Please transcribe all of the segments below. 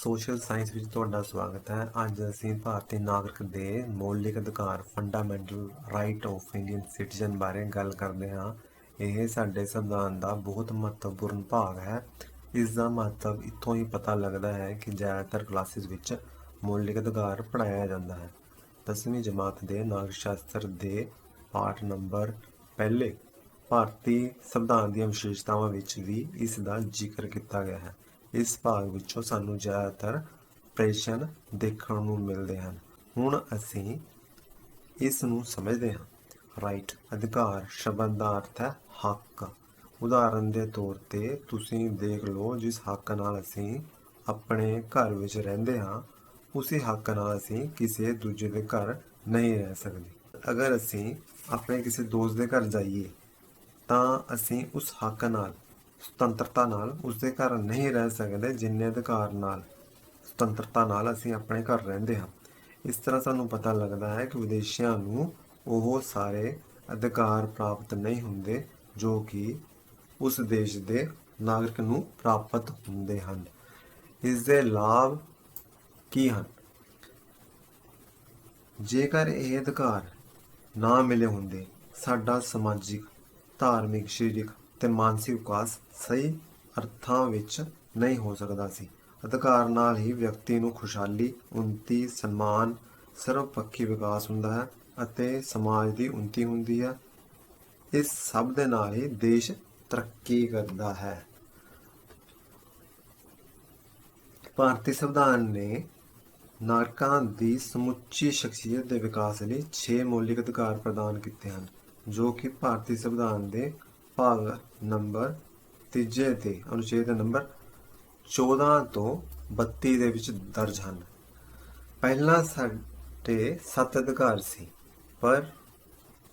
Social science ਵਿੱਚ ਤੁਹਾਡਾ ਸਵਾਗਤ ਹੈ। ਅੱਜ ਅਸੀਂ ਭਾਰਤੀ ਨਾਗਰਿਕ ਦੇ ਮੌਲਿਕ ਅਧਿਕਾਰ fundamental right of Indian citizen ਬਾਰੇ ਗੱਲ ਕਰਦੇ ਹਾਂ। ਇਹ ਸਾਡੇ ਸੰਵਿਧਾਨ ਦਾ ਬਹੁਤ ਮਹੱਤਵਪੂਰਨ ਭਾਗ ਹੈ। ਇਸ ਦਾ ਮਹੱਤਵ ਇੱਥੋਂ ਹੀ ਪਤਾ ਲੱਗਦਾ ਹੈ ਕਿ ਜ਼ਿਆਦਾਤਰ ਕਲਾਸਿਸ ਵਿੱਚ ਮੌਲਿਕ ਅਧਿਕਾਰ ਪੜ੍ਹਾਇਆ ਜਾਂਦਾ ਹੈ। 10ਵੀਂ ਜਮਾਤ ਦੇ ਨਾਗਰਿਕ ਸ਼ਾਸਤਰ ਦੇ ਪਾਠ ਨੰਬਰ ਪਹਿਲੇ ਭਾਰਤੀ ਸੰਵਿਧਾਨ ਦੀਆਂ ਵਿਸ਼ੇਸ਼ਤਾਵਾਂ ਵਿੱਚ ਵੀ ਇਸ ਦਾ ਜ਼ਿਕਰ ਕੀਤਾ ਗਿਆ ਹੈ। ਇਸ ਭਾਗ ਵਿੱਚੋਂ ਸਾਨੂੰ ਜ਼ਿਆਦਾਤਰ ਪ੍ਰਸ਼ਨ ਦੇਖਣ ਨੂੰ ਮਿਲਦੇ ਹਨ। ਹੁਣ ਅਸੀਂ ਇਸ ਨੂੰ ਸਮਝਦੇ ਹਾਂ। ਰਾਈਟ ਅਧਿਕਾਰ ਸ਼ਬਦ ਦਾ ਅਰਥ ਹੈ ਹੱਕ। ਉਦਾਹਰਨ ਦੇ ਤੌਰ ਤੇ ਤੁਸੀਂ ਦੇਖ ਲਓ, ਜਿਸ ਹੱਕ ਨਾਲ ਅਸੀਂ ਆਪਣੇ ਘਰ ਵਿੱਚ ਰਹਿੰਦੇ ਹਾਂ ਉਸੇ ਹੱਕ ਨਾਲ ਅਸੀਂ ਕਿਸੇ ਦੂਜੇ ਦੇ ਘਰ ਨਹੀਂ ਰਹਿ ਸਕਦੇ। ਅਗਰ ਅਸੀਂ ਆਪਣੇ ਕਿਸੇ ਦੋਸਤ ਦੇ ਘਰ ਜਾਈਏ ਤਾਂ ਅਸੀਂ ਉਸ ਹੱਕ ਨਾਲ ਸੁਤੰਤਰਤਾ ਨਾਲ ਉਸਦੇ ਘਰ ਨਹੀਂ ਰਹਿ ਸਕਦੇ ਜਿੰਨੇ ਅਧਿਕਾਰ ਨਾਲ ਸੁਤੰਤਰਤਾ ਨਾਲ ਅਸੀਂ ਆਪਣੇ ਘਰ ਰਹਿੰਦੇ ਹਾਂ। ਇਸ ਤਰ੍ਹਾਂ ਸਾਨੂੰ ਪਤਾ ਲੱਗਦਾ ਹੈ ਕਿ ਵਿਦੇਸ਼ੀਆਂ ਨੂੰ ਉਹ ਸਾਰੇ ਅਧਿਕਾਰ ਪ੍ਰਾਪਤ ਨਹੀਂ ਹੁੰਦੇ ਜੋ ਕਿ ਉਸ ਦੇਸ਼ ਦੇ ਨਾਗਰਿਕ ਨੂੰ ਪ੍ਰਾਪਤ ਹੁੰਦੇ ਹਨ। ਇਸ ਦੇ ਲਾਭ ਕੀ ਹਨ? ਜੇਕਰ ਇਹ ਅਧਿਕਾਰ ਨਾ ਮਿਲੇ ਹੁੰਦੇ, ਸਾਡਾ ਸਮਾਜਿਕ, ਧਾਰਮਿਕ, ਸਰੀਰਕ ਤੇ ਮਾਨਸਿਕ ਵਿਕਾਸ ਸਹੀ ਅਰਥਾਂ ਵਿੱਚ ਨਹੀਂ ਹੋ ਸਕਦਾ ਸੀ। ਅਧਿਕਾਰ ਨਾਲ ਹੀ ਵਿਅਕਤੀ ਨੂੰ ਖੁਸ਼ਹਾਲੀ, ਉੱਨਤੀ, ਸਨਮਾਨ, ਸਰਵਪੱਖੀ ਵਿਕਾਸ ਹੁੰਦਾ ਹੈ ਅਤੇ ਸਮਾਜ ਦੀ ਉੱਨਤੀ ਹੁੰਦੀ ਹੈ। ਇਸ ਸਭ ਦੇ ਨਾਲ ਹੀ ਦੇਸ਼ ਤਰੱਕੀ ਕਰਦਾ ਹੈ। ਭਾਰਤੀ ਸੰਵਿਧਾਨ ਨੇ ਨਾਗਰਿਕਾਂ ਦੀ ਸਮੁੱਚੀ ਸ਼ਖਸੀਅਤ ਦੇ ਵਿਕਾਸ ਲਈ 6 ਮੌਲਿਕ ਅਧਿਕਾਰ ਪ੍ਰਦਾਨ ਕੀਤੇ ਹਨ, ਜੋ ਕਿ ਭਾਰਤੀ ਸੰਵਿਧਾਨ ਦੇ ਭਾਗ ਨੰਬਰ 3 ਤੇ ਅਨੁਛੇਦ ਨੰਬਰ 14 ਤੋਂ 32 ਦੇ ਵਿੱਚ ਦਰਜ ਹਨ। ਪਹਿਲਾਂ ਸਾਡੇ 7 ਅਧਿਕਾਰ ਸੀ, ਪਰ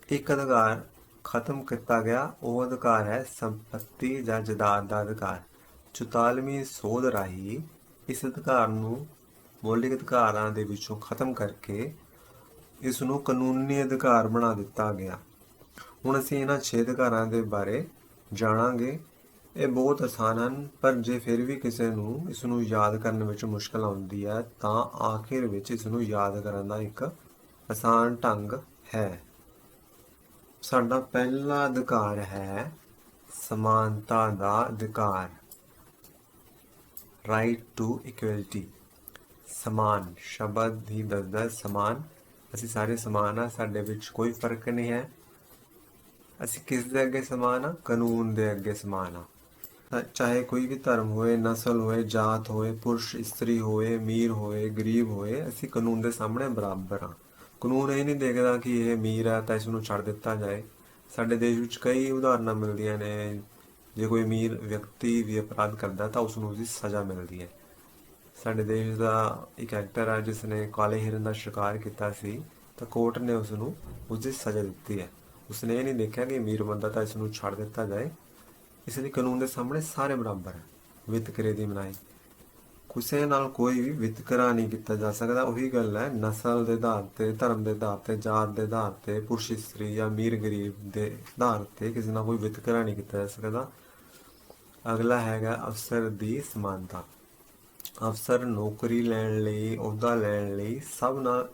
ਇੱਕ ਅਧਿਕਾਰ ਖਤਮ ਕੀਤਾ ਗਿਆ। ਉਹ ਅਧਿਕਾਰ ਹੈ ਸੰਪੱਤੀ ਜਾਂ ਜਾਇਦਾਦ ਦਾ ਅਧਿਕਾਰ। 44ਵੀਂ ਸੋਧ ਰਾਹੀਂ ਇਸ ਅਧਿਕਾਰ ਨੂੰ ਮੌਲਿਕ ਅਧਿਕਾਰਾਂ ਦੇ ਵਿੱਚੋਂ ਖਤਮ ਕਰਕੇ ਇਸ ਨੂੰ ਕਾਨੂੰਨੀ ਅਧਿਕਾਰ ਬਣਾ ਦਿੱਤਾ ਗਿਆ। ਹੁਣ ਅਸੀਂ ਇਹਨਾਂ 6 ਅਧਿਕਾਰਾਂ ਦੇ ਬਾਰੇ ਜਾਣਾਂਗੇ। ਇਹ ਬਹੁਤ ਆਸਾਨ ਹਨ, ਪਰ ਜੇ ਫਿਰ ਵੀ ਕਿਸੇ ਨੂੰ ਇਸ ਨੂੰ ਯਾਦ ਕਰਨ ਵਿੱਚ ਮੁਸ਼ਕਲ ਆਉਂਦੀ ਹੈ ਤਾਂ ਆਖਿਰ ਵਿੱਚ ਇਸ ਨੂੰ ਯਾਦ ਕਰਨ ਦਾ ਇੱਕ ਆਸਾਨ ਢੰਗ ਹੈ। ਸਾਡਾ ਪਹਿਲਾ ਅਧਿਕਾਰ ਹੈ ਸਮਾਨਤਾ ਦਾ ਅਧਿਕਾਰ, ਰਾਈਟ ਟੂ ਇਕੁਐਲਿਟੀ। ਸਮਾਨ ਸ਼ਬਦ ਹੀ ਦੱਸਦਾ ਹੈ ਸਮਾਨ। ਅਸੀਂ ਸਾਰੇ ਸਮਾਨ ਹਾਂ, ਸਾਡੇ ਵਿੱਚ ਕੋਈ ਫਰਕ ਨਹੀਂ ਹੈ। ਅਸੀਂ ਕਿਸ ਦੇ ਅੱਗੇ ਸਮਾਨ ਹਾਂ? ਕਾਨੂੰਨ ਦੇ ਅੱਗੇ ਸਮਾਨ ਹਾਂ। ਚਾਹੇ ਕੋਈ ਵੀ ਧਰਮ ਹੋਏ, ਨਸਲ ਹੋਏ, ਜਾਤ ਹੋਏ, ਪੁਰਸ਼ ਇਸਤਰੀ ਹੋਏ, ਅਮੀਰ ਹੋਏ, ਗਰੀਬ ਹੋਏ, ਅਸੀਂ ਕਾਨੂੰਨ ਦੇ ਸਾਹਮਣੇ ਬਰਾਬਰ ਹਾਂ। ਕਾਨੂੰਨ ਇਹ ਨਹੀਂ ਦੇਖਦਾ ਕਿ ਇਹ ਅਮੀਰ ਹੈ ਤਾਂ ਇਸ ਨੂੰ ਛੱਡ ਦਿੱਤਾ ਜਾਏ। ਸਾਡੇ ਦੇਸ਼ ਵਿੱਚ ਕਈ ਉਦਾਹਰਨਾਂ ਮਿਲਦੀਆਂ ਨੇ। ਜੇ ਕੋਈ ਅਮੀਰ ਵਿਅਕਤੀ ਵੀ ਅਪਰਾਧ ਕਰਦਾ ਤਾਂ ਉਸ ਨੂੰ ਉਸਦੀ ਸਜ਼ਾ ਮਿਲਦੀ ਹੈ। ਸਾਡੇ ਦੇਸ਼ ਦਾ ਇੱਕ ਐਕਟਰ ਹੈ ਜਿਸ ਨੇ ਕਾਲੇ ਹਿਰਨ ਦਾ ਸ਼ਿਕਾਰ ਕੀਤਾ ਸੀ ਤਾਂ ਕੋਰਟ ਨੇ ਉਸ ਨੂੰ ਉਸਦੀ ਸਜ਼ਾ ਦਿੱਤੀ ਹੈ। ਉਸਨੇ ਇਹ ਨਹੀਂ ਦੇਖਿਆ ਕਿ ਅਮੀਰ ਬੰਦਾ ਤਾਂ ਇਸ ਨੂੰ ਛੱਡ ਦਿੱਤਾ ਜਾਏ। ਇਸ ਲਈ ਕਾਨੂੰਨ ਦੇ ਸਾਹਮਣੇ ਸਾਰੇ ਬਰਾਬਰ ਹੈ। ਵਿਤਕਰੇ ਦੀ ਮਨਾਹੀ, ਕਿਸੇ ਨਾਲ ਕੋਈ ਵੀ ਵਿਤਕਰਾ ਨਹੀਂ ਕੀਤਾ ਜਾ ਸਕਦਾ। ਉਹੀ ਗੱਲ ਹੈ, ਨਸਲ ਦੇ ਆਧਾਰ ਤੇ, ਧਰਮ ਦੇ ਆਧਾਰ ਤੇ, ਜਾਤ ਦੇ ਆਧਾਰ ਤੇ, ਪੁਰਸ਼ ਇਸਤਰੀ ਜਾਂ ਅਮੀਰ ਗਰੀਬ ਦੇ ਆਧਾਰ ਤੇ ਕਿਸੇ ਨਾਲ ਕੋਈ ਵਿਤਕਰਾ ਨਹੀਂ ਕੀਤਾ ਜਾ ਸਕਦਾ। ਅਗਲਾ ਹੈਗਾ ਅਫਸਰ ਦੀ ਸਮਾਨਤਾ। ਅਫਸਰ ਨੌਕਰੀ ਲੈਣ ਲਈ, ਅਹੁਦਾ ਲੈਣ ਲਈ ਸਭ ਨਾਲ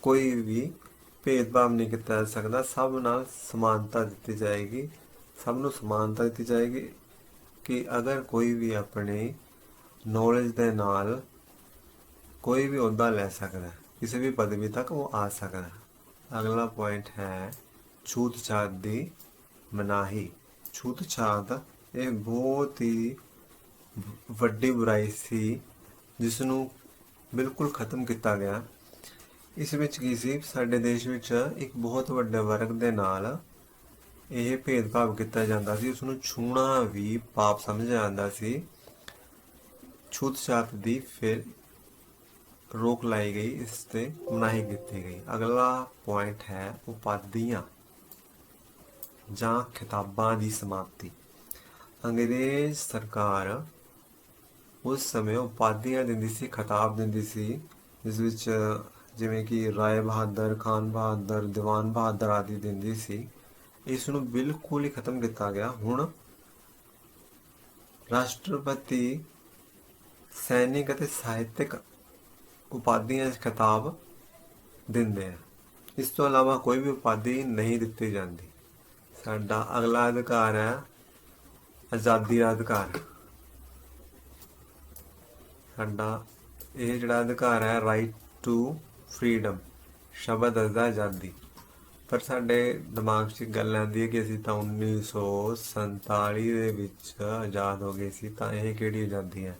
ਕੋਈ ਵੀ ਭੇਦਭਾਵ ਨਹੀਂ ਕੀਤਾ ਜਾ ਸਕਦਾ। ਸਭ ਨਾਲ ਸਮਾਨਤਾ ਦਿੱਤੀ ਜਾਏਗੀ। ਸਭ ਨੂੰ ਸਮਾਨਤਾ ਦਿੱਤੀ ਜਾਏਗੀ ਕਿ ਅਗਰ ਕੋਈ ਵੀ ਆਪਣੀ ਨੌਲੇਜ ਦੇ ਨਾਲ ਕੋਈ ਵੀ ਅਹੁਦਾ ਲੈ ਸਕਦਾ, ਕਿਸੇ ਵੀ ਪਦਵੀ ਤੱਕ ਉਹ ਆ ਸਕਦਾ। ਅਗਲਾ ਪੁਆਇੰਟ ਹੈ ਛੂਤ-ਛਾਤ ਦੀ ਮਨਾਹੀ। ਛੂਤ-ਛਾਤ ਇਹ ਬਹੁਤ ਹੀ ਵੱਡੀ ਬੁਰਾਈ ਸੀ ਜਿਸ ਨੂੰ ਬਿਲਕੁਲ ਖਤਮ ਕੀਤਾ ਗਿਆ। ਇਸ ਵਿੱਚ ਕੀ ਸੀ? ਸਾਡੇ ਦੇਸ਼ ਵਿੱਚ ਇੱਕ ਬਹੁਤ ਵੱਡੇ ਵਰਗ ਦੇ ਨਾਲ ਇਹ ਭੇਦਭਾਵ ਕੀਤਾ ਜਾਂਦਾ ਸੀ। ਉਸਨੂੰ ਛੂਹਣਾ ਵੀ ਪਾਪ ਸਮਝਿਆ ਜਾਂਦਾ ਸੀ। ਛੂਤ-ਛਾਤ ਦੀ ਫਿਰ ਰੋਕ ਲਾਈ ਗਈ, ਇਸ ਤੇ ਮਨਾਹੀ ਕੀਤੀ ਗਈ। ਅਗਲਾ ਪੁਆਇੰਟ ਹੈ ਉਪਾਧੀਆਂ ਜਾਂ ਖਿਤਾਬਾਂ ਦੀ ਸਮਾਪਤੀ। ਅੰਗਰੇਜ਼ ਸਰਕਾਰ ਉਸ ਸਮੇਂ ਉਪਾਧੀਆਂ ਦਿੰਦੀ ਸੀ, ਖਿਤਾਬ ਦਿੰਦੀ ਸੀ, ਜਿਸ ਵਿੱਚ ਜਿਵੇਂ ਕਿ ਰਾਏ ਬਹਾਦਰ, ਖਾਨ ਬਹਾਦਰ, ਦੀਵਾਨ ਬਹਾਦਰ ਆਦਿ ਦਿੰਦੀ ਸੀ। ਇਸ ਨੂੰ ਬਿਲਕੁਲ ਹੀ ਖਤਮ ਕੀਤਾ ਗਿਆ। ਹੁਣ ਰਾਸ਼ਟਰਪਤੀ ਸੈਨਿਕ ਅਤੇ ਸਾਹਿਤਕ ਉਪਾਧੀਆਂ ਖਿਤਾਬ ਦਿੰਦੇ ਆ। ਇਸ ਤੋਂ ਇਲਾਵਾ ਕੋਈ ਵੀ ਉਪਾਧੀ ਨਹੀਂ ਦਿੱਤੀ ਜਾਂਦੀ। ਸਾਡਾ ਅਗਲਾ ਅਧਿਕਾਰ ਹੈ ਆਜ਼ਾਦੀ ਦਾ ਅਧਿਕਾਰ। ਸਾਡਾ ਇਹ ਜਿਹੜਾ ਅਧਿਕਾਰ ਹੈ ਰਾਈਟ ਟੂ ਫਰੀडम, ਸ਼ਬਦ ਦੱਸਦਾ ਆਜ਼ਾਦੀ। ਪਰ ਸਾਡੇ ਦਿਮਾਗ 'ਚ ਗੱਲ ਆਉਂਦੀ ਹੈ ਕਿ ਅਸੀਂ ਤਾਂ 1947 ਦੇ ਵਿੱਚ ਆਜ਼ਾਦ ਹੋ ਗਏ ਸੀ, ਤਾਂ ਇਹ ਕਿਹੜੀ ਆਜ਼ਾਦੀ ਹੈ?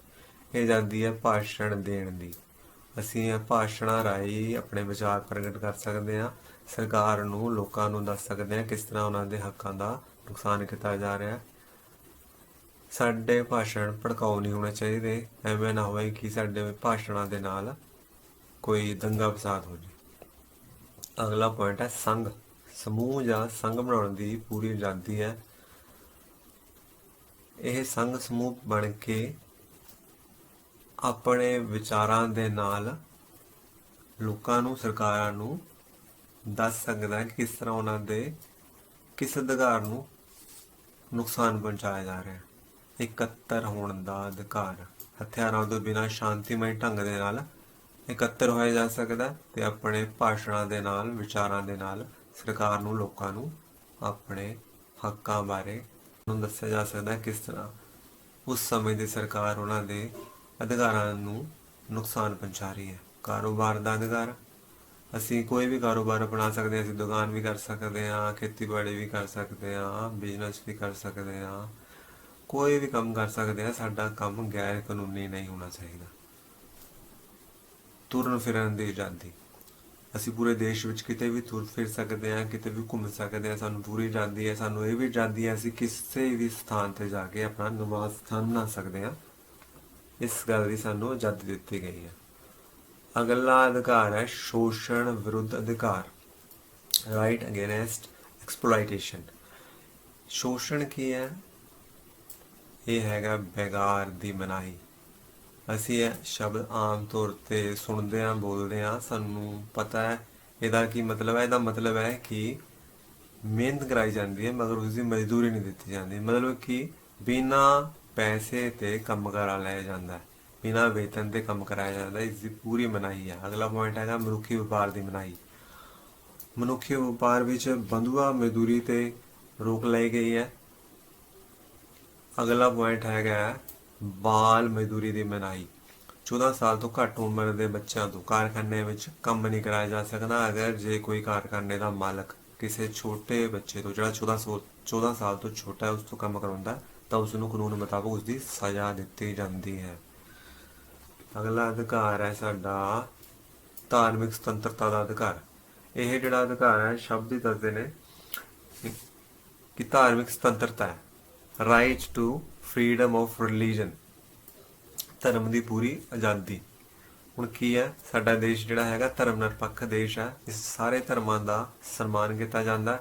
ਇਹ ਆਜ਼ਾਦੀ ਹੈ ਭਾਸ਼ਣ ਦੇਣ ਦੀ। ਅਸੀਂ ਇਹ ਭਾਸ਼ਣਾਂ ਰਾਹੀਂ ਆਪਣੇ ਵਿਚਾਰ ਪ੍ਰਗਟ ਕਰ ਸਕਦੇ ਹਾਂ, ਸਰਕਾਰ ਨੂੰ, ਲੋਕਾਂ ਨੂੰ ਦੱਸ ਸਕਦੇ ਹਾਂ ਕਿਸ ਤਰ੍ਹਾਂ ਉਹਨਾਂ ਦੇ ਹੱਕਾਂ ਦਾ ਨੁਕਸਾਨ ਕੀਤਾ ਜਾ ਰਿਹਾ। ਸਾਡੇ ਭਾਸ਼ਣ ਭੜਕਾਊ ਨਹੀਂ ਹੋਣੇ ਚਾਹੀਦੇ, ਐਵੇਂ ਨਾ ਹੋਵੇ ਕਿ ਸਾਡੇ ਭਾਸ਼ਣਾਂ ਦੇ ਨਾਲ ਕੋਈ ਦੰਗਾ ਫਸਾਦ ਹੋ ਜਾਵੇ। ਅਗਲਾ ਪੁਆਇੰਟ ਹੈ ਸੰਘ। ਸਮੂਹ ਜਾਂ ਸੰਘ ਬਣਾਉਣ ਦੀ ਪੂਰੀ ਆਜ਼ਾਦੀ ਹੈ। ਇਹ ਸੰਘ ਸਮੂਹ ਬਣ ਕੇ ਆਪਣੇ ਵਿਚਾਰਾਂ ਦੇ ਨਾਲ ਲੋਕਾਂ ਨੂੰ, ਸਰਕਾਰਾਂ ਨੂੰ ਦੱਸ ਸਕਦਾ ਹੈ ਕਿ ਕਿਸ ਤਰ੍ਹਾਂ ਉਹਨਾਂ ਦੇ ਕਿਸ ਅਧਿਕਾਰ ਨੂੰ ਨੁਕਸਾਨ ਪਹੁੰਚਾਇਆ ਜਾ ਰਿਹਾ ਹੈ। ਇਕੱਤਰ ਹੋਣ ਦਾ ਅਧਿਕਾਰ। ਹਥਿਆਰਾਂ ਤੋਂ ਬਿਨਾਂ ਸ਼ਾਂਤੀਮਈ ਢੰਗ ਦੇ ਨਾਲ ਇਕੱਤਰ ਹੋਇਆ ਜਾ ਸਕਦਾ ਤੇ ਆਪਣੇ ਭਾਸ਼ਣਾਂ ਦੇ ਨਾਲ, ਵਿਚਾਰਾਂ ਦੇ ਨਾਲ ਸਰਕਾਰ ਨੂੰ, ਲੋਕਾਂ ਨੂੰ ਆਪਣੇ ਹੱਕਾਂ ਬਾਰੇ ਨੂੰ ਦੱਸਿਆ ਜਾ ਸਕਦਾ ਕਿਸ ਤਰ੍ਹਾਂ ਉਸ ਸਮੇਂ ਦੀ ਸਰਕਾਰ ਉਹਨਾਂ ਦੇ ਅਧਿਕਾਰਾਂ ਨੂੰ ਨੁਕਸਾਨ ਪਹੁੰਚਾ ਰਹੀ ਹੈ। ਕਾਰੋਬਾਰ ਦਾ ਅਧਿਕਾਰ। ਅਸੀਂ ਕੋਈ ਵੀ ਕਾਰੋਬਾਰ ਬਣਾ ਸਕਦੇ ਹਾਂ। ਅਸੀਂ ਦੁਕਾਨ ਵੀ ਕਰ ਸਕਦੇ ਹਾਂ, ਖੇਤੀਬਾੜੀ ਵੀ ਕਰ ਸਕਦੇ ਹਾਂ, ਬਿਜ਼ਨਸ ਵੀ ਕਰ ਸਕਦੇ ਹਾਂ, ਕੋਈ ਵੀ ਕੰਮ ਕਰ ਸਕਦੇ ਹਾਂ। ਸਾਡਾ ਕੰਮ ਗੈਰ ਕਾਨੂੰਨੀ ਨਹੀਂ ਹੋਣਾ ਚਾਹੀਦਾ। ਤੁਰਨ ਫਿਰਨ ਦੀ ਆਜ਼ਾਦੀ। ਅਸੀਂ ਪੂਰੇ ਦੇਸ਼ ਵਿੱਚ ਕਿਤੇ ਵੀ ਤੁਰ ਫਿਰ ਸਕਦੇ ਹਾਂ, ਕਿਤੇ ਵੀ ਘੁੰਮ ਸਕਦੇ ਹਾਂ, ਸਾਨੂੰ ਪੂਰੀ ਆਜ਼ਾਦੀ ਹੈ। ਸਾਨੂੰ ਇਹ ਵੀ ਆਜ਼ਾਦੀ ਹੈ ਅਸੀਂ ਕਿਸੇ ਵੀ ਸਥਾਨ 'ਤੇ ਜਾ ਕੇ ਆਪਣਾ ਨਿਵਾਸ ਸਥਾਨ ਬਣਾ ਸਕਦੇ ਹਾਂ। ਇਸ ਗੱਲ ਦੀ ਸਾਨੂੰ ਆਜ਼ਾਦੀ ਦਿੱਤੀ ਗਈ ਹੈ। ਅਗਲਾ ਅਧਿਕਾਰ ਹੈ ਸ਼ੋਸ਼ਣ ਵਿਰੁੱਧ ਅਧਿਕਾਰ, ਰਾਈਟ ਅਗੇਨਸਟ ਐਕਸਪਲੋਇਟੇਸ਼ਨ। ਸ਼ੋਸ਼ਣ ਕੀ ਹੈ? ਇਹ ਹੈਗਾ ਬੇਗਾਰ ਦੀ ਮਨਾਹੀ। ਅਸੀਂ ਇਹ ਸ਼ਬਦ ਆਮ ਤੌਰ 'ਤੇ ਸੁਣਦੇ ਹਾਂ, ਬੋਲਦੇ ਹਾਂ, ਸਾਨੂੰ ਪਤਾ ਹੈ ਇਹਦਾ ਕੀ ਮਤਲਬ ਹੈ। ਇਹਦਾ ਮਤਲਬ ਹੈ ਕਿ ਮਿਹਨਤ ਕਰਾਈ ਜਾਂਦੀ ਹੈ ਮਗਰ ਉਸਦੀ ਮਜ਼ਦੂਰੀ ਨਹੀਂ ਦਿੱਤੀ ਜਾਂਦੀ। ਮਤਲਬ ਕਿ ਬਿਨਾਂ ਪੈਸੇ 'ਤੇ ਕੰਮ ਕਰਾ ਲਿਆ ਜਾਂਦਾ ਹੈ, ਬਿਨਾਂ ਵੇਤਨ 'ਤੇ ਕੰਮ ਕਰਾਇਆ ਜਾਂਦਾ, ਇਸ ਦੀ ਪੂਰੀ ਮਨਾਹੀ ਹੈ। ਅਗਲਾ ਪੁਆਇੰਟ ਹੈਗਾ ਮਨੁੱਖੀ ਵਪਾਰ ਦੀ ਮਨਾਹੀ। ਮਨੁੱਖੀ ਵਪਾਰ ਵਿੱਚ ਬੰਧੁਆ ਮਜ਼ਦੂਰੀ 'ਤੇ ਰੋਕ ਲਾਈ ਗਈ ਹੈ। ਅਗਲਾ ਪੁਆਇੰਟ ਹੈਗਾ ਬਾਲ ਮਜ਼ਦੂਰੀ ਦੀ ਮਨਾਹੀ। 14 ਸਾਲ ਤੋਂ ਘੱਟ ਉਮਰ ਦੇ ਬੱਚਿਆਂ ਤੋਂ ਕਾਰਖਾਨੇ ਵਿੱਚ ਕੰਮ ਨਹੀਂ ਕਰਾਇਆ ਜਾ ਸਕਦਾ। ਅਗਰ ਜੇ ਕੋਈ ਕਾਰਖਾਨੇ ਦਾ ਮਾਲਕ ਕਿਸੇ ਛੋਟੇ ਬੱਚੇ ਤੋਂ, ਜਿਹੜਾ 14 ਸਾਲ ਤੋਂ ਛੋਟਾ ਹੈ, ਉਸ ਤੋਂ ਕੰਮ ਕਰਾਉਂਦਾ ਤਾਂ ਉਸ ਨੂੰ ਕਾਨੂੰਨ ਮੁਤਾਬਕ ਉਸ ਦੀ ਸਜ਼ਾ ਦਿੱਤੀ ਜਾਂਦੀ ਹੈ। ਅਗਲਾ ਅਧਿਕਾਰ ਹੈ ਸਾਡਾ ਧਾਰਮਿਕ ਸੁਤੰਤਰਤਾ ਦਾ ਅਧਿਕਾਰ। ਇਹ ਜਿਹੜਾ ਅਧਿਕਾਰ ਹੈ ਸ਼ਬਦ ਹੀ ਦੱਸਦੇ ਨੇ ਕਿ ਧਾਰਮਿਕ ਸੁਤੰਤਰਤਾ ਹੈ, right to freedom of religion, ਧਰਮ ਦੀ ਪੂਰੀ ਆਜ਼ਾਦੀ। ਹੁਣ ਕੀ ਹੈ, ਸਾਡਾ ਦੇਸ਼ ਜਿਹੜਾ ਹੈਗਾ ਧਰਮ ਨਿਰਪੱਖ ਦੇਸ਼ ਹੈ। ਇਸ ਸਾਰੇ ਧਰਮਾਂ ਦਾ ਸਨਮਾਨ ਕੀਤਾ ਜਾਂਦਾ।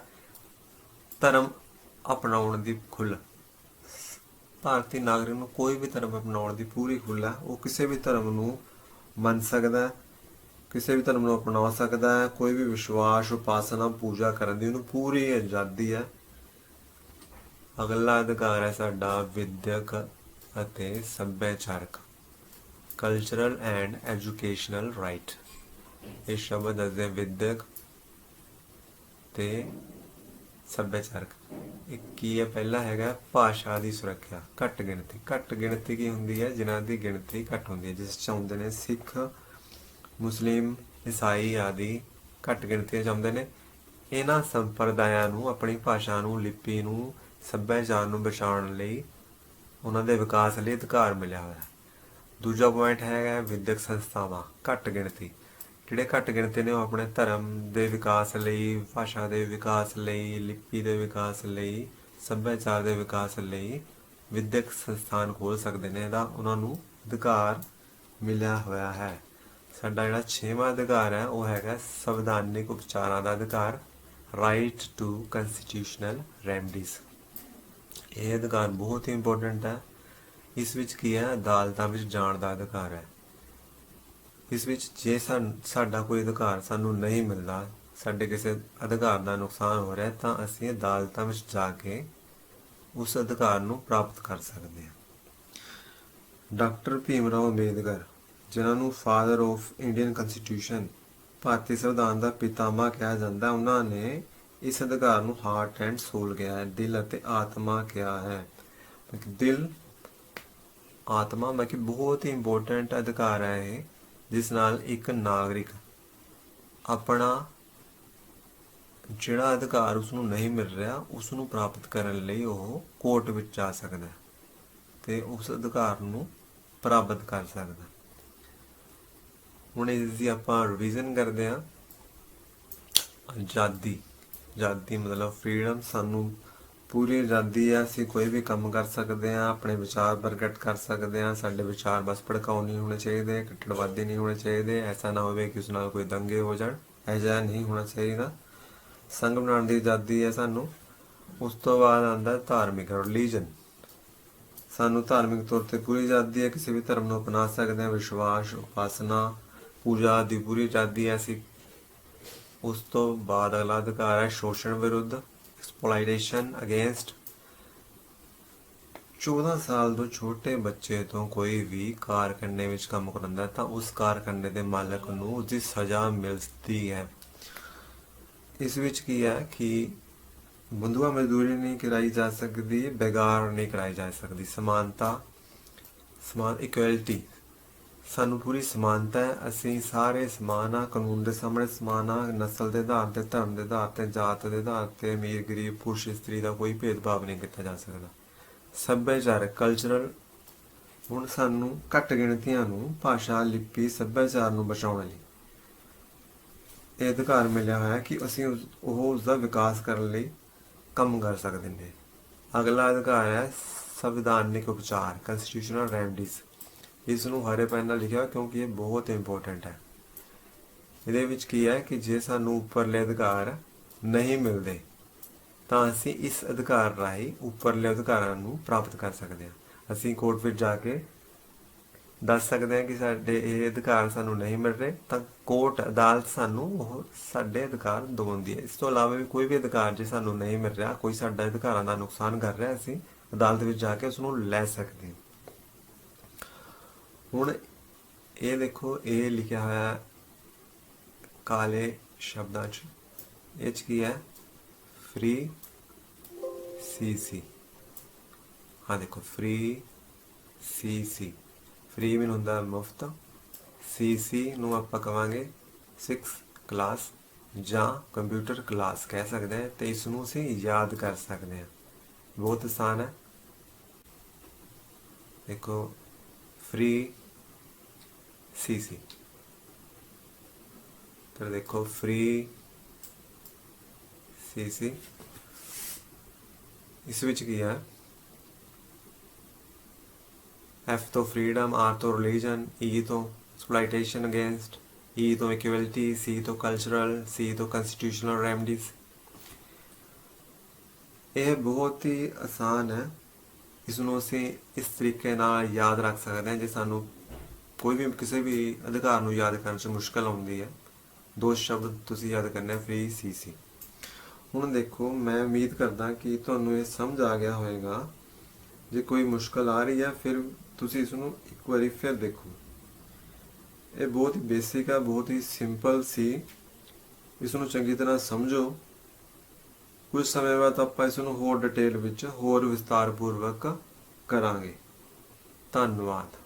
ਧਰਮ ਅਪਣਾਉਣ ਦੀ ਖੁੱਲ੍ਹ। ਭਾਰਤੀ ਨਾਗਰਿਕ ਨੂੰ ਕੋਈ ਵੀ ਧਰਮ ਅਪਣਾਉਣ ਦੀ ਪੂਰੀ ਖੁੱਲ੍ਹ ਹੈ। ਉਹ ਕਿਸੇ ਵੀ ਧਰਮ ਨੂੰ ਮੰਨ ਸਕਦਾ, ਕਿਸੇ ਵੀ ਧਰਮ ਨੂੰ ਅਪਣਾ ਸਕਦਾ ਹੈ। ਕੋਈ ਵੀ ਵਿਸ਼ਵਾਸ, ਉਪਾਸਨਾ, ਪੂਜਾ ਕਰਨ ਦੀ ਉਹਨੂੰ ਪੂਰੀ ਆਜ਼ਾਦੀ ਹੈ। ਅਗਲਾ ਅਧਿਕਾਰ ਹੈ ਸਾਡਾ ਵਿਦਿਅਕ ਅਤੇ ਸੱਭਿਆਚਾਰਕ, ਕਲਚਰਲ ਐਂਡ ਐਜੂਕੇਸ਼ਨਲ ਰਾਈਟ। ਇਹ ਸ਼ਬਦ ਦੱਸਦੇ ਵਿਦਿਅਕ ਤੇ ਸੱਭਿਆਚਾਰਕ। ਇਹ ਕੀ ਹੈ? ਪਹਿਲਾ ਹੈਗਾ ਭਾਸ਼ਾ ਦੀ ਸੁਰੱਖਿਆ। ਘੱਟ ਗਿਣਤੀ। ਘੱਟ ਗਿਣਤੀ ਕੀ ਹੁੰਦੀ ਹੈ? ਜਿਨ੍ਹਾਂ ਦੀ ਗਿਣਤੀ ਘੱਟ ਹੁੰਦੀ ਹੈ, ਜਿਸ 'ਚ ਆਉਂਦੇ ਨੇ ਸਿੱਖ, ਮੁਸਲਿਮ, ਈਸਾਈ ਆਦਿ ਘੱਟ ਗਿਣਤੀਆਂ 'ਚ ਆਉਂਦੇ ਨੇ। ਇਹਨਾਂ ਸੰਪਰਦਾਇਆਂ ਨੂੰ ਆਪਣੀ ਭਾਸ਼ਾ ਨੂੰ, ਲਿਪੀ ਨੂੰ, ਸੱਭਿਆਚਾਰ ਨੂੰ ਬਚਾਉਣ ਲਈ, ਉਹਨਾਂ ਦੇ ਵਿਕਾਸ ਲਈ ਅਧਿਕਾਰ ਮਿਲਿਆ ਹੋਇਆ। ਦੂਜਾ ਪੁਆਇੰਟ ਹੈਗਾ ਵਿਦਿਅਕ ਸੰਸਥਾਵਾਂ। ਘੱਟ ਗਿਣਤੀ। ਜਿਹੜੇ ਘੱਟ ਗਿਣਤੀ ਨੇ ਉਹ ਆਪਣੇ ਧਰਮ ਦੇ ਵਿਕਾਸ ਲਈ, ਭਾਸ਼ਾ ਦੇ ਵਿਕਾਸ ਲਈ, ਲਿਪੀ ਦੇ ਵਿਕਾਸ ਲਈ, ਸੱਭਿਆਚਾਰ ਦੇ ਵਿਕਾਸ ਲਈ ਵਿਦਿਅਕ ਸੰਸਥਾਨ ਖੋਲ੍ਹ ਸਕਦੇ ਨੇ। ਇਹਦਾ ਉਹਨਾਂ ਨੂੰ ਅਧਿਕਾਰ ਮਿਲਿਆ ਹੋਇਆ ਹੈ। ਸਾਡਾ ਜਿਹੜਾ 6ਵਾਂ ਅਧਿਕਾਰ ਹੈ ਉਹ ਹੈਗਾ ਸੰਵਿਧਾਨਿਕ ਉਪਚਾਰਾਂ ਦਾ ਅਧਿਕਾਰ, ਰਾਈਟ ਟੂ ਕੰਸਟੀਟਿਊਸ਼ਨਲ ਰੈਮਡੀਜ਼। ਇਹ ਅਧਿਕਾਰ ਬਹੁਤ ਹੀ ਇੰਪੋਰਟੈਂਟ ਹੈ। ਇਸ ਵਿੱਚ ਕੀ ਹੈ? ਅਦਾਲਤਾਂ ਵਿੱਚ ਜਾਣ ਦਾ ਅਧਿਕਾਰ ਹੈ। ਇਸ ਵਿੱਚ ਜੇ ਸਾਡਾ ਕੋਈ ਅਧਿਕਾਰ ਸਾਨੂੰ ਨਹੀਂ ਮਿਲਦਾ, ਸਾਡੇ ਕਿਸੇ ਅਧਿਕਾਰ ਦਾ ਨੁਕਸਾਨ ਹੋ ਰਿਹਾ, ਤਾਂ ਅਸੀਂ ਅਦਾਲਤਾਂ ਵਿੱਚ ਜਾ ਕੇ ਉਸ ਅਧਿਕਾਰ ਨੂੰ ਪ੍ਰਾਪਤ ਕਰ ਸਕਦੇ ਹਾਂ। ਡਾਕਟਰ ਭੀਮ ਰਾਓ ਅੰਬੇਦਕਰ, ਜਿਨ੍ਹਾਂ ਨੂੰ ਫਾਦਰ ਆਫ ਇੰਡੀਅਨ ਕੰਸਟੀਟਿਊਸ਼ਨ, ਭਾਰਤੀ ਸੰਵਿਧਾਨ ਦਾ ਪਿਤਾਮਾ ਕਿਹਾ ਜਾਂਦਾ, ਉਹਨਾਂ ਨੇ ਇਸ ਅਧਿਕਾਰ ਨੂੰ ਹਾਰਟ ਐਂਡ ਸੋਲ ਕਿਹਾ ਹੈ, ਦਿਲ ਅਤੇ ਆਤਮਾ ਕਿਹਾ ਹੈ। ਦਿਲ, ਆਤਮਾ ਬਾਕੀ ਬਹੁਤ ਹੀ ਇੰਪੋਰਟੈਂਟ ਅਧਿਕਾਰ ਹੈ ਇਹ, ਜਿਸ ਨਾਲ ਇੱਕ ਨਾਗਰਿਕ ਆਪਣਾ ਜਿਹੜਾ ਅਧਿਕਾਰ ਉਸਨੂੰ ਨਹੀਂ ਮਿਲ ਰਿਹਾ ਉਸ ਨੂੰ ਪ੍ਰਾਪਤ ਕਰਨ ਲਈ ਉਹ ਕੋਰਟ ਵਿੱਚ ਜਾ ਸਕਦਾ ਤੇ ਉਸ ਅਧਿਕਾਰ ਨੂੰ ਪ੍ਰਾਪਤ ਕਰ ਸਕਦਾ। ਹੁਣ ਇਸ ਦੀ ਆਪਾਂ ਰਿਵੀਜ਼ਨ ਕਰਦੇ ਹਾਂ। ਆਜ਼ਾਦੀ, ਆਜ਼ਾਦੀ ਮਤਲਬ ਫਰੀडम, ਸਾਨੂੰ ਪੂਰੀ ਆਜ਼ਾਦੀ ਹੈ, ਅਸੀਂ ਕੋਈ ਵੀ ਕੰਮ ਕਰ ਸਕਦੇ ਹਾਂ, ਆਪਣੇ ਵਿਚਾਰ ਪ੍ਰਗਟ ਕਰ ਸਕਦੇ ਹਾਂ, ਸਾਡੇ ਵਿਚਾਰ ਬਸ ਭੜਕਾਊ ਨਹੀਂ ਹੋਣੇ ਚਾਹੀਦੇ, ਕੱਟੜਵਾਦੀ ਨਹੀਂ ਹੋਣੇ ਚਾਹੀਦੇ, ਐਸਾ ਨਾ ਹੋਵੇ ਕਿ ਉਸ ਨਾਲ ਕੋਈ ਦੰਗੇ ਹੋ ਜਾਣ, ਐਜਾ ਨਹੀਂ ਹੋਣਾ ਚਾਹੀਦਾ। ਸੰਘ ਬਣਾਉਣ ਦੀ ਆਜ਼ਾਦੀ ਹੈ ਸਾਨੂੰ। ਉਸ ਤੋਂ ਬਾਅਦ ਆਉਂਦਾ ਧਾਰਮਿਕ, ਰਿਲੀਜਨ, ਸਾਨੂੰ ਧਾਰਮਿਕ ਤੌਰ ਤੇ ਪੂਰੀ ਆਜ਼ਾਦੀ ਹੈ, ਕਿਸੇ ਵੀ ਧਰਮ ਨੂੰ ਅਪਣਾ ਸਕਦੇ ਹਾਂ, ਵਿਸ਼ਵਾਸ, ਉਪਾਸਨਾ, ਪੂਜਾ ਦੀ ਪੂਰੀ ਆਜ਼ਾਦੀ ਹੈ ਅਸੀਂ। ਉਸ ਤੋਂ ਬਾਅਦ ਅਗਲਾ ਅਧਿਕਾਰ ਹੈ ਸ਼ੋਸ਼ਣ ਵਿਰੁੱਧ, ਐਕਸਪਲੋਇਟੇਸ਼ਨ ਅਗੇਂਸਟ। 14 ਸਾਲ ਤੋਂ ਛੋਟੇ ਬੱਚੇ ਤੋਂ ਕੋਈ ਵੀ ਕਾਰਖਾਨੇ ਵਿੱਚ ਕੰਮ ਕਰਾਉਂਦਾ ਤਾਂ ਉਸ ਕਾਰਖਾਨੇ ਦੇ ਮਾਲਕ ਨੂੰ ਉਸਦੀ ਸਜ਼ਾ ਮਿਲਦੀ ਹੈ। ਇਸ ਵਿੱਚ ਕੀ ਹੈ ਕਿ ਬੰਧੂਆ ਮਜ਼ਦੂਰੀ ਨਹੀਂ ਕਰਾਈ ਜਾ ਸਕਦੀ, ਬੇਗਾਰ ਨਹੀਂ ਕਰਾਈ ਜਾ ਸਕਦੀ। ਸਮਾਨਤਾ, ਇਕੁਐਲਿਟੀ, ਸਾਨੂੰ ਪੂਰੀ ਸਮਾਨਤਾ ਹੈ, ਅਸੀਂ ਸਾਰੇ ਸਮਾਨ ਆ, ਕਾਨੂੰਨ ਦੇ ਸਾਹਮਣੇ ਸਮਾਨ ਆ, ਨਸਲ ਦੇ ਆਧਾਰ ਤੇ, ਧਰਮ ਦੇ ਆਧਾਰ ਤੇ, ਜਾਤ ਦੇ ਆਧਾਰ ਤੇ, ਅਮੀਰ ਗਰੀਬ, ਪੁਰਸ਼ ਇਸਤਰੀ ਦਾ ਕੋਈ ਭੇਦਭਾਵ ਨਹੀਂ ਕੀਤਾ ਜਾ ਸਕਦਾ। ਸੱਭਿਆਚਾਰ, ਕਲਚਰਲ, ਹੁਣ ਸਾਨੂੰ ਘੱਟ ਗਿਣਤੀਆਂ ਨੂੰ ਭਾਸ਼ਾ, ਲਿਪੀ, ਸੱਭਿਆਚਾਰ ਨੂੰ ਬਚਾਉਣ ਲਈ ਇਹ ਅਧਿਕਾਰ ਮਿਲਿਆ ਹੋਇਆ ਕਿ ਅਸੀਂ ਉਸਦਾ ਵਿਕਾਸ ਕਰਨ ਲਈ ਕੰਮ ਕਰ ਸਕਦੇ ਨੇ। ਅਗਲਾ ਅਧਿਕਾਰ ਹੈ ਸੰਵਿਧਾਨਿਕ ਉਪਚਾਰ, ਕੰਸਟੀਟਿਊਸ਼ਨਲ ਰੈਮਡੀਜ਼। ਇਸ ਨੂੰ ਹਰੇ ਪੈਨ ਨਾਲ ਲਿਖਿਆ ਕਿਉਂਕਿ ਇਹ ਬਹੁਤ ਇੰਪੋਰਟੈਂਟ ਹੈ। ਇਹਦੇ ਵਿੱਚ ਕੀ ਹੈ ਕਿ ਜੇ ਸਾਨੂੰ ਉੱਪਰਲੇ ਅਧਿਕਾਰ ਨਹੀਂ ਮਿਲਦੇ ਤਾਂ ਅਸੀਂ ਇਸ ਅਧਿਕਾਰ ਰਾਹੀਂ ਉੱਪਰਲੇ ਅਧਿਕਾਰਾਂ ਨੂੰ ਪ੍ਰਾਪਤ ਕਰ ਸਕਦੇ ਹਾਂ। ਅਸੀਂ ਕੋਰਟ ਵਿੱਚ ਜਾ ਕੇ ਦੱਸ ਸਕਦੇ ਹਾਂ ਕਿ ਸਾਡੇ ਇਹ ਅਧਿਕਾਰ ਸਾਨੂੰ ਨਹੀਂ ਮਿਲ ਰਹੇ, ਤਾਂ ਕੋਰਟ, ਅਦਾਲਤ ਸਾਨੂੰ ਉਹ ਸਾਡੇ ਅਧਿਕਾਰ ਦਿਵਾਉਂਦੀ ਹੈ। ਇਸ ਤੋਂ ਇਲਾਵਾ ਵੀ ਕੋਈ ਵੀ ਅਧਿਕਾਰ ਜੇ ਸਾਨੂੰ ਨਹੀਂ ਮਿਲ ਰਿਹਾ, ਕੋਈ ਸਾਡਾ ਅਧਿਕਾਰਾਂ ਦਾ ਨੁਕਸਾਨ ਕਰ ਰਿਹਾ, ਅਸੀਂ ਅਦਾਲਤ ਵਿੱਚ ਜਾ ਕੇ ਉਸ ਨੂੰ ਲੈ ਸਕਦੇ ਹਾਂ। ਹੁਣ ਇਹ ਦੇਖੋ, ਇਹ ਲਿਖਿਆ ਹੋਇਆ ਕਾਲੇ ਸ਼ਬਦਾਂ 'ਚ, ਇਹ 'ਚ ਕੀ ਹੈ? ਫ੍ਰੀ ਸੀ। ਹਾਂ ਦੇਖੋ, ਫ੍ਰੀ ਸੀ। ਫ੍ਰੀ ਮੀਨ ਹੁੰਦਾ ਮੁਫਤ, ਸੀ ਨੂੰ ਆਪਾਂ ਕਵਾਂਗੇ 6th ਕਲਾਸ ਜਾਂ ਕੰਪਿਊਟਰ ਕਲਾਸ ਕਹਿ ਸਕਦੇ ਹਾਂ, ਤੇ ਇਸ ਨੂੰ ਅਸੀਂ ਯਾਦ ਕਰ ਸਕਦੇ ਹਾਂ। ਬਹੁਤ ਆਸਾਨ ਹੈ। ਦੇਖੋ, ਫ੍ਰੀ ਸੀ। तो देखो फ्री सी इस विच की है एफ तो फ्रीडम, आर तो रिलीजन, ई तो एक्सप्लॉयटेशन अगेंस्ट, ई तो इक्वलिटी, सी तो कल्चरल, सी तो कंस्टिट्यूशनल रेमडीज। यह बहुत ही आसान है, इसनों असीं इस तरीके नाल याद रख सकते हैं। जे सानू कोई भी किसी भी अधिकार नूं याद करने च मुश्किल आउंदी है, दो शब्द तुसीं याद करने फ्री सी। हुण देखो, मैं उम्मीद करदा कि तुहानूं ये समझ आ गया होएगा। जे कोई मुश्किल आ रही है फिर तुसीं इसनूं एक बारी फिर देखो। ये बहुत ही बेसिक है, बहुत ही सिंपल सी, इसनूं चंगी तरह समझो। कुछ समय बाद आपां इसनूं होर डिटेल विच होर विस्तारपूर्वक करांगे। धन्यवाद।